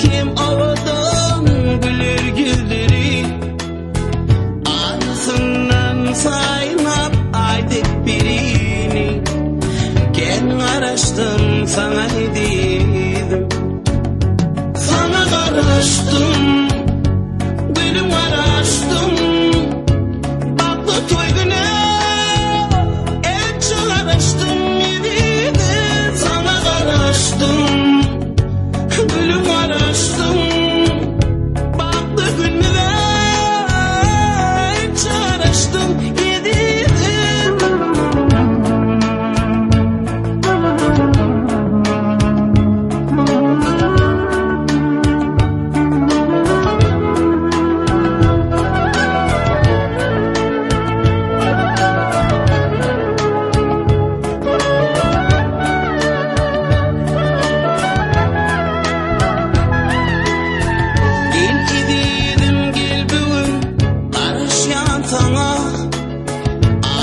kim avadan güler gülleri, anısından saynap aydık birini. Kendin araştım sana dedim, sana karıştım, gülüm araştım. Baklı toy güne elçi araştım yediydi, sana karıştım, gülüm araştım. Baklı güne elçi araştım yediydi.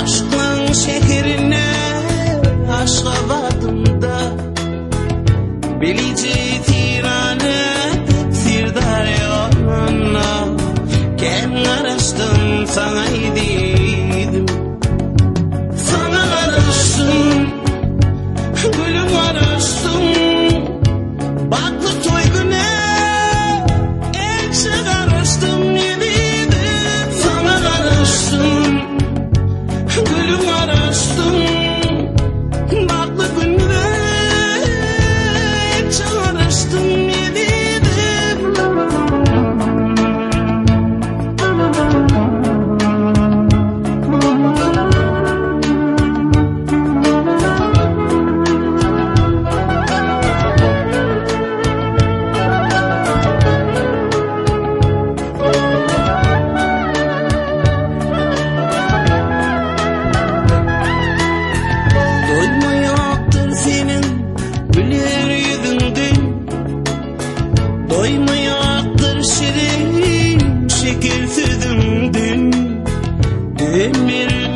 Aşkın şehrine aşka vardım da, Bilici tirane sirdar yoluna. Kendin araştım sana dedim, sana araştım, gülüm araştım. Baklı toy güne elçi karıştım yediydi, sana karıştım, gülüm araştım. Baklı günde elçi araştım yediydi. Doymayaktır senin güler yüzünden, doymayaktır şirin şeker sözünden. Ömür